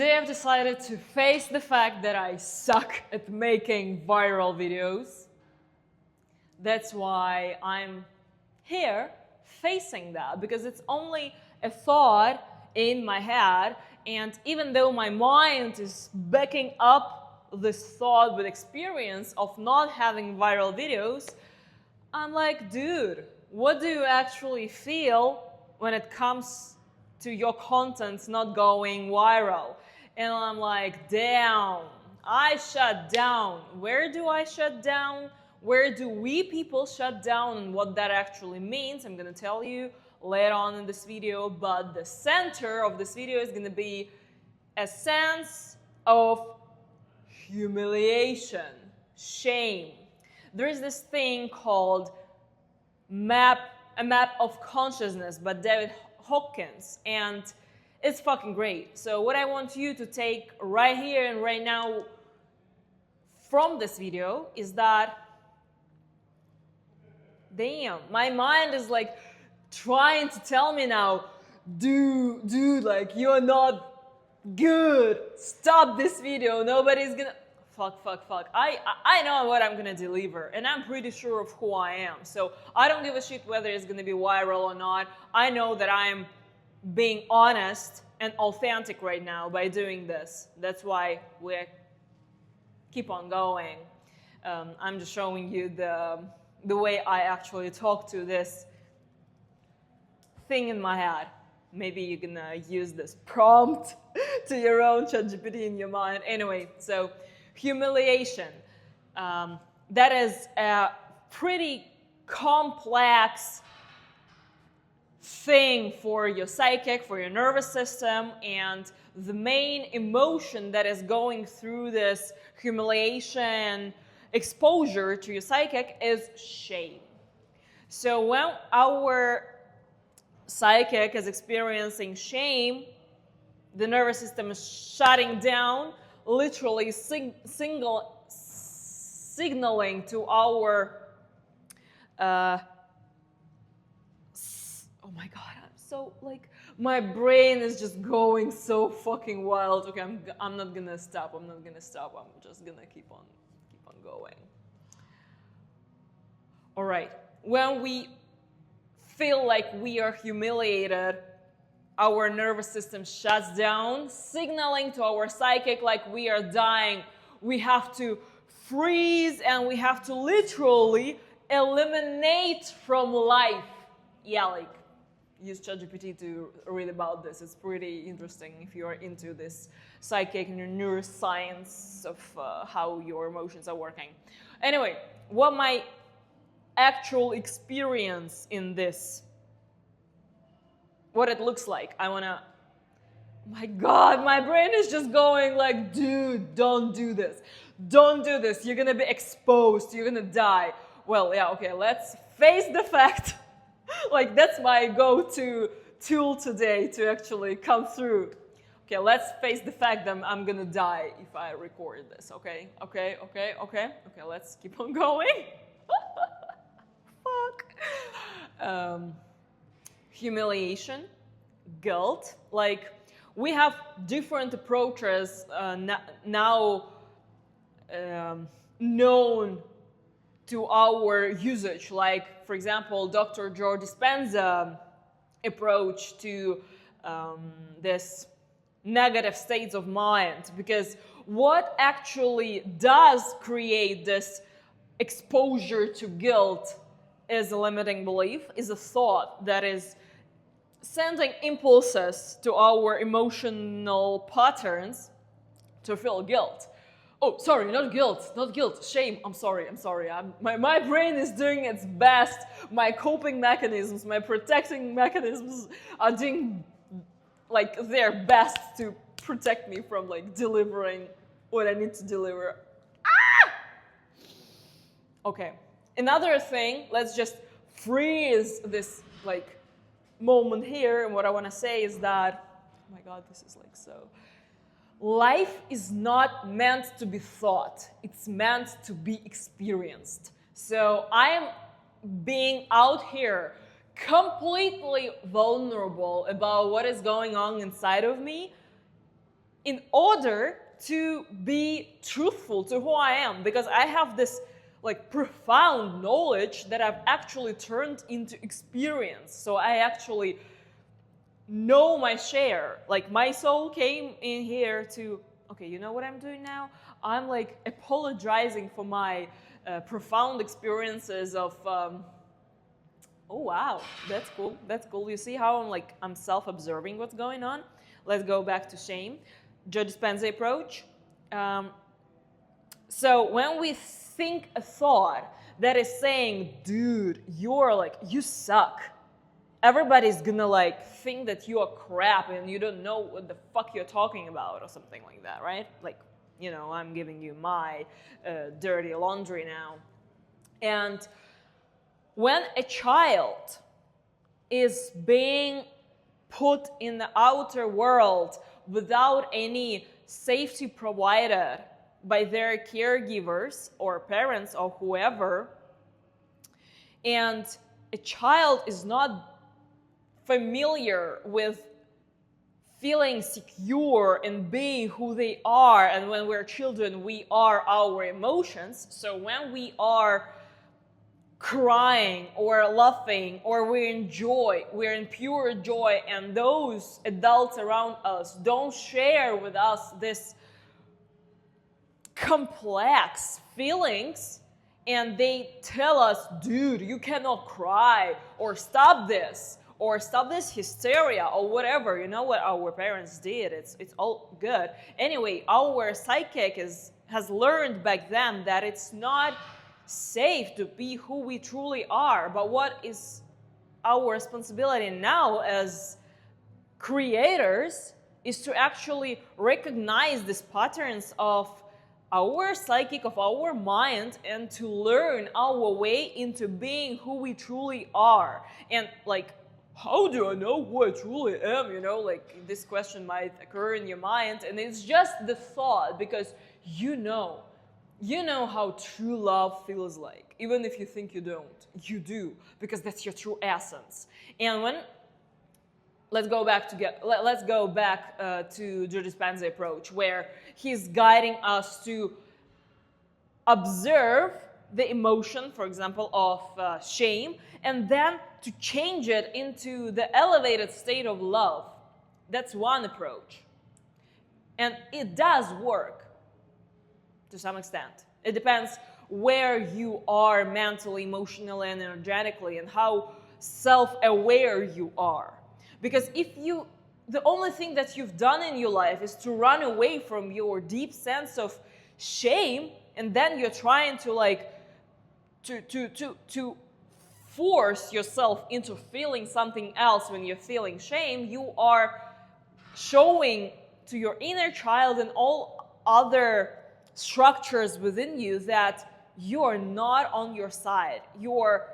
Today I've decided to face the fact that I suck at making viral videos. That's why I'm here facing that, because it's only a thought in my head, and even though my mind is backing up this thought with experience of not having viral videos, I'm like, dude, what do you actually feel when it comes to your content not going viral? And I'm like, damn, I shut down. Where do I shut down? Where do we people shut down, and what that actually means? I'm gonna tell you later on in this video, but the center of this video is gonna be a sense of humiliation, shame. There is this thing called a map of consciousness by David Hawkins, and it's fucking great. So what I want you to take right here and right now from this video is that, damn, my mind is like trying to tell me now, dude, like, you're not good. Stop this video. Nobody's gonna... Fuck. I know what I'm gonna deliver, and I'm pretty sure of who I am. So I don't give a shit whether it's gonna be viral or not. I know that I'm being honest and authentic right now by doing this. That's why we keep on going. I'm just showing you the way I actually talk to this thing in my head. Maybe you can use this prompt to your own ChatGPT in your mind. Anyway, so humiliation. That is a pretty complex thing for your psychic, for your nervous system, and the main emotion that is going through this humiliation exposure to your psychic is shame. So when our psychic is experiencing shame, the nervous system is shutting down, literally signaling to our oh my god, I'm so, like, my brain is just going so fucking wild. Okay, I'm not gonna stop. I'm just gonna keep on going. All right. When we feel like we are humiliated, our nervous system shuts down, signaling to our psychic like we are dying. We have to freeze, and we have to literally eliminate from life. Yeah, like, use ChatGPT to read about this. It's pretty interesting if you are into this psychic and neuroscience of how your emotions are working. Anyway, what my actual experience in this, what it looks like, I wanna... My god, my brain is just going like, dude, don't do this. Don't do this. You're gonna be exposed. You're gonna die. Well, yeah, okay, let's face the fact. Like, that's my go-to tool today to actually come through. Okay, let's face the fact that I'm gonna die if I record this, okay? Okay, let's keep on going. Fuck. Humiliation, guilt. Like, we have different approaches now known to our usage, like, for example, Dr. Joe Dispenza approach to this negative states of mind, because what actually does create this exposure to guilt is a limiting belief, is a thought that is sending impulses to our emotional patterns to feel guilt. Oh, sorry, not guilt, shame. I'm sorry. My brain is doing its best. My coping mechanisms, my protecting mechanisms are doing, like, their best to protect me from, like, delivering what I need to deliver. Ah! Okay, another thing, let's just freeze this, like, moment here, and what I want to say is that, oh my god, this is, like, so... Life is not meant to be thought. It's meant to be experienced. So I am being out here completely vulnerable about what is going on inside of me in order to be truthful to who I am, because I have this like profound knowledge that I've actually turned into experience. So I actually know my share. Like my soul came in here to, okay, you know what I'm doing now? I'm like apologizing for my profound experiences of oh wow, that's cool. That's cool. You see how I'm self-observing what's going on? Let's go back to shame. Joe Dispenza approach. So when we think a thought that is saying, dude, you suck. Everybody's gonna think that you are crap and you don't know what the fuck you're talking about or something like that, right? I'm giving you my dirty laundry now. And when a child is being put in the outer world without any safety provided by their caregivers or parents or whoever, and a child is not familiar with feeling secure and being who they are, and when we're children, we are our emotions. So when we are crying or laughing or we're in pure joy, and those adults around us don't share with us this complex feelings, and they tell us, dude, you cannot cry, or stop this hysteria, or whatever. You know what our parents did. It's all good. Anyway, our psychic has learned back then that it's not safe to be who we truly are. But what is our responsibility now as creators is to actually recognize these patterns of our psychic, of our mind, and to learn our way into being who we truly are. And how do I know who I truly am? This question might occur in your mind, and it's just the thought, because you know how true love feels like. Even if you think you don't, you do, because that's your true essence. And let's go back to Joe Dispenza approach, where he's guiding us to observe the emotion, for example, of shame, and then to change it into the elevated state of love. That's one approach. And it does work to some extent. It depends where you are mentally, emotionally, and energetically, and how self-aware you are. Because the only thing that you've done in your life is to run away from your deep sense of shame, and then you're trying to force yourself into feeling something else when you're feeling shame. You are showing to your inner child and all other structures within you that you are not on your side. You're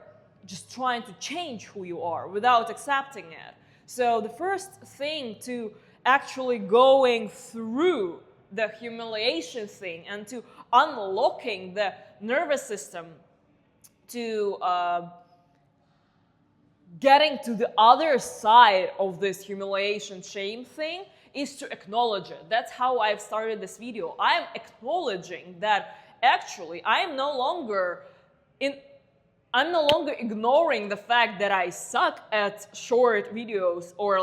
just trying to change who you are without accepting it. So the first thing to actually going through the humiliation thing and to unlocking the nervous system to getting to the other side of this humiliation shame thing is to acknowledge it. That's how I've started this video. I'm acknowledging that actually I'm no longer ignoring the fact that I suck at short videos or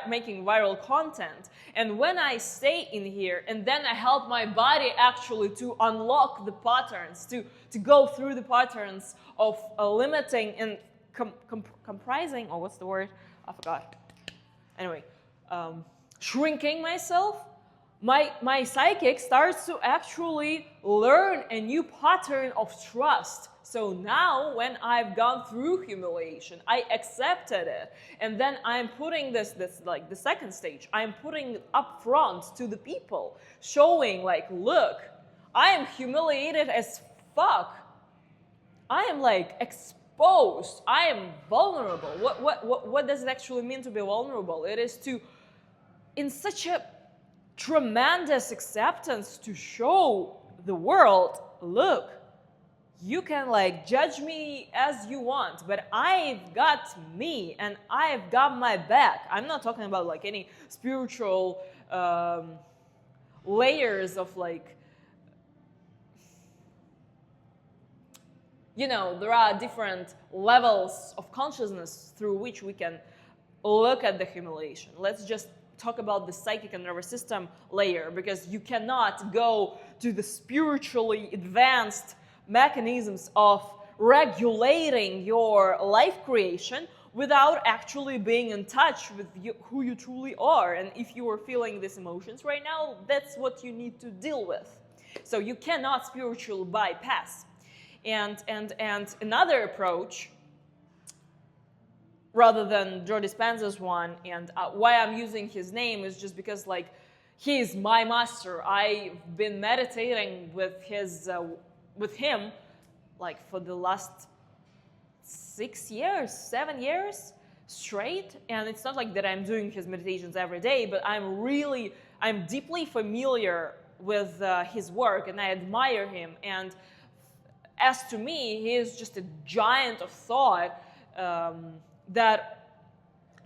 making viral content. And when I stay in here and then I help my body actually to unlock the patterns, to go through the patterns of limiting and comprising, or what's the word? I forgot. Anyway, shrinking myself, my psychic starts to actually learn a new pattern of trust. So now when I've gone through humiliation, I accepted it. And then I'm putting this the second stage, I'm putting it up front to the people, showing look, I am humiliated as fuck. I am exposed. I am vulnerable. What does it actually mean to be vulnerable? It is to, in such a tremendous acceptance, to show the world, look, you can judge me as you want, but I've got me and I've got my back. I'm not talking about any spiritual layers of like, there are different levels of consciousness through which we can look at the humiliation. Let's just talk about the psychic and nervous system layer, because you cannot go to the spiritually advanced mechanisms of regulating your life creation without actually being in touch with who you truly are. And if you are feeling these emotions right now, that's what you need to deal with. So you cannot spiritually bypass. And another approach, rather than Joe Dispenza's one, and why I'm using his name is just because like he is my master. I've been meditating with him like for the last 7 years straight, and it's not like that I'm doing his meditations every day, but I'm deeply familiar with his work, and I admire him. And as to me, he is just a giant of thought that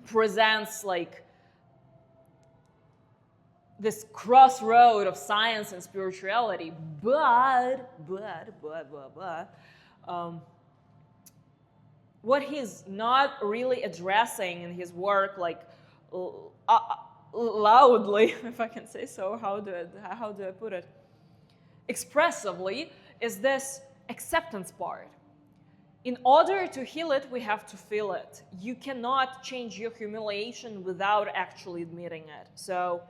presents like this crossroad of science and spirituality. But what he's not really addressing in his work, like loudly, if I can say so, how do I put it? Expressively, is this acceptance part. In order to heal it, we have to feel it. You cannot change your humiliation without actually admitting it. So,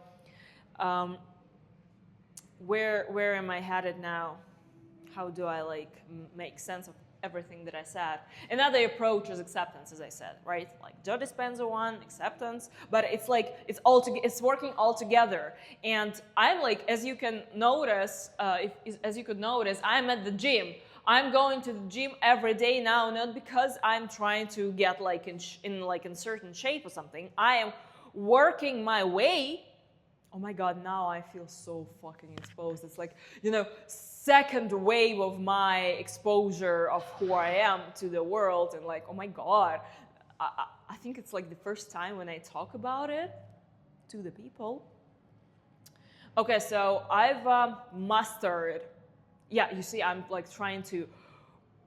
where am I headed now? How do I like make sense of everything that I said? Another approach is acceptance, as I said, right? Like Joe Dispenza one, acceptance, but it's like it's working all together. And I'm like, as you can notice, I'm at the gym. I'm going to the gym every day now, not because I'm trying to get like in certain shape or something. I am working my way. Oh my God, now I feel so fucking exposed. It's like, second wave of my exposure of who I am to the world. And like, oh my God, I think it's like the first time when I talk about it to the people. Okay, so I've mastered. Yeah, you see, I'm like trying to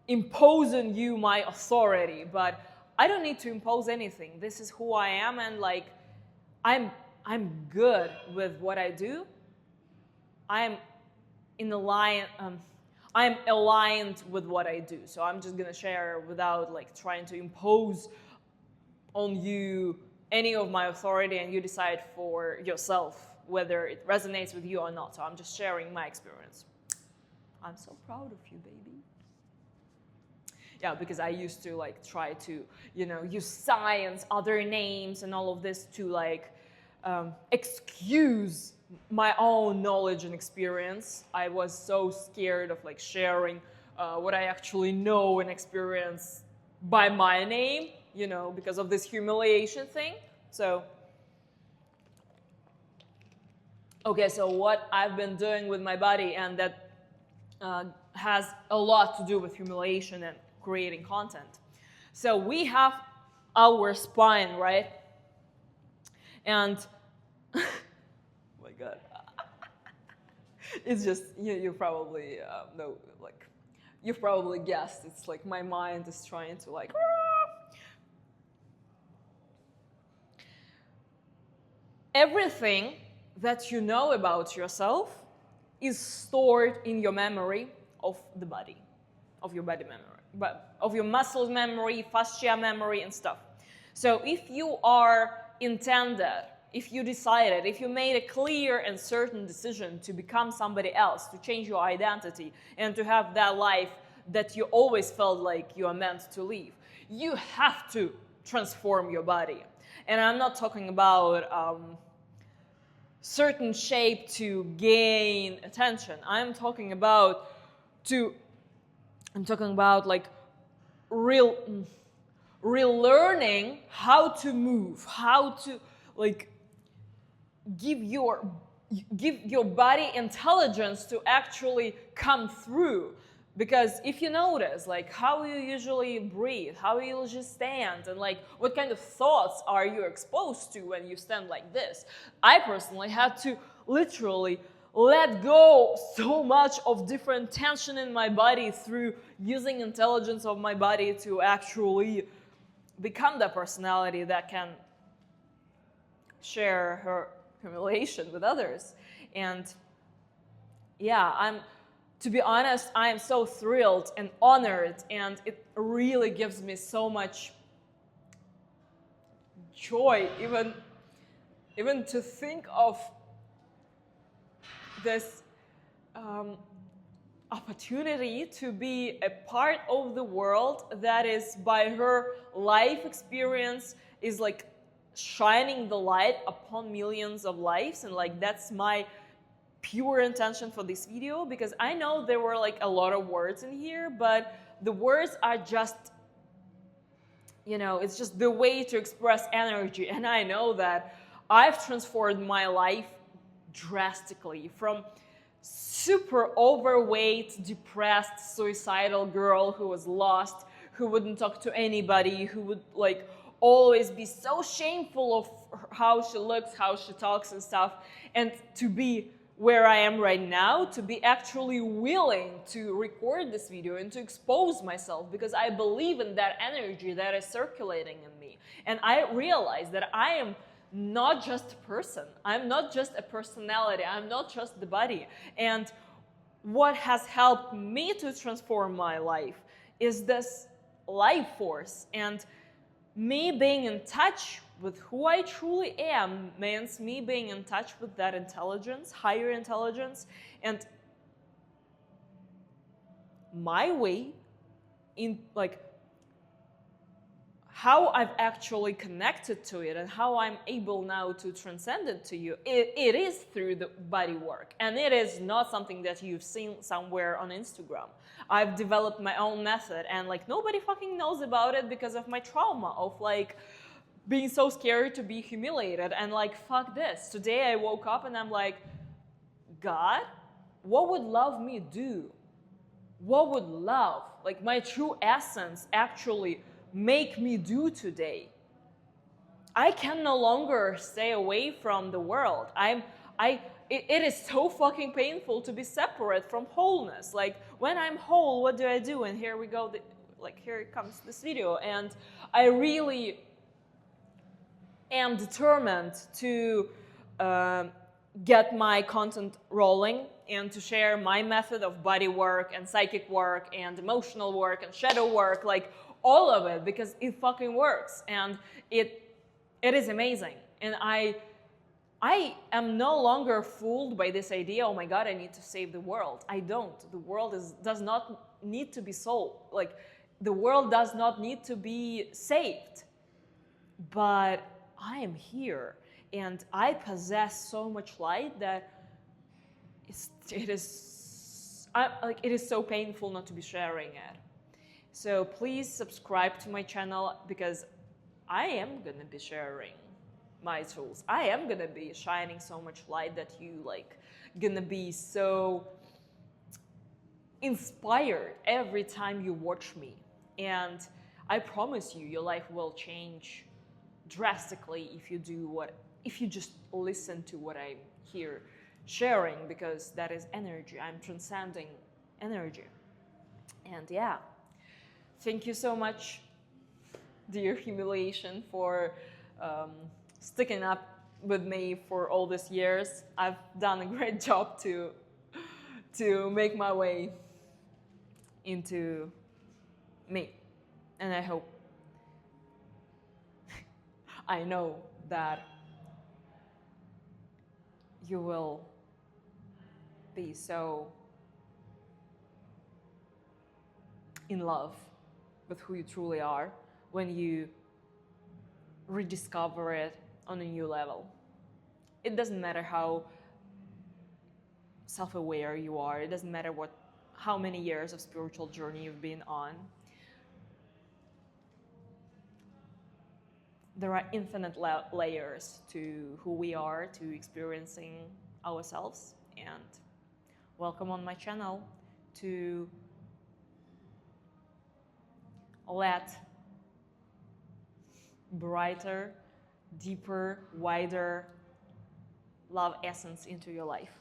impose on you my authority, but I don't need to impose anything. This is who I am, and like, I'm good with what I do. I'm aligned with what I do. So I'm just gonna share without like trying to impose on you any of my authority, and you decide for yourself whether it resonates with you or not. So I'm just sharing my experience. I'm so proud of you, baby. Yeah, because I used to like try to, use science, other names, and all of this to like excuse my own knowledge and experience. I was so scared of like sharing what I actually know and experience by my name, because of this humiliation thing. So, okay, so what I've been doing with my body, and that has a lot to do with humiliation and creating content. So we have our spine, right? And oh my God, it's just you probably know, like you've probably guessed. It's like my mind is trying to like. Everything that you know about yourself is stored in your memory of the body, of your body memory, but of your muscles memory, fascia memory, and stuff. So if you are intended, if you decided, if you made a clear and certain decision to become somebody else, to change your identity, and to have that life that you always felt like you are meant to live, you have to transform your body. And I'm not talking about certain shape to gain attention. I'm talking about like real learning how to move, how to like give your body intelligence to actually come through. Because if you notice, like how you usually breathe, how you usually stand, and like what kind of thoughts are you exposed to when you stand like this, I personally had to literally let go so much of different tension in my body through using intelligence of my body to actually become the personality that can share her humiliation with others. And yeah, to be honest, I am so thrilled and honored, and it really gives me so much joy even to think of this opportunity to be a part of the world that is, by her life experience, is like shining the light upon millions of lives. And like, that's my pure intention for this video, because I know there were like a lot of words in here, but the words are just, you know, it's just the way to express energy. And I know that I've transformed my life drastically from super overweight, depressed, suicidal girl who was lost, who wouldn't talk to anybody, who would like always be so shameful of how she looks, how she talks and stuff, and to be where I am right now, to be actually willing to record this video and to expose myself, because I believe in that energy that is circulating in me. And I realize that I am not just a person. I'm not just a personality. I'm not just the body. And what has helped me to transform my life is this life force. And me being in touch with who I truly am means me being in touch with that intelligence, higher intelligence, and my way in like how I've actually connected to it and how I'm able now to transcend it to you, it is through the body work. And it is not something that you've seen somewhere on Instagram. I've developed my own method, and like nobody fucking knows about it because of my trauma of like being so scared to be humiliated. And like, fuck this. Today I woke up and I'm like, God, what would love me do? What would love, like my true essence, actually make me do today? I can no longer stay away from the world. It is so fucking painful to be separate from wholeness. Like when I'm whole, what do I do? And here we go, like here comes this video. And I really am determined to get my content rolling and to share my method of body work and psychic work and emotional work and shadow work, like all of it, because it fucking works and it is amazing. And I am no longer fooled by this idea, oh my God, I need to save the world. I don't. The world does not need to be solved. Like the world does not need to be saved. But I am here and I possess so much light that it is so painful not to be sharing it. So please subscribe to my channel, because I am gonna be sharing my tools. I am gonna be shining so much light that you like gonna be so inspired every time you watch me. And I promise you, your life will change drastically if you just listen to what I'm here sharing, because that is energy. I'm transcending energy. And yeah, thank you so much, dear humiliation, for sticking up with me for all these years. I've done a great job to make my way into me, and I know that you will be so in love with who you truly are when you rediscover it on a new level. It doesn't matter how self-aware you are. It doesn't matter how many years of spiritual journey you've been on. There are infinite layers to who we are, to experiencing ourselves. And welcome on my channel to let brighter, deeper, wider love essence into your life.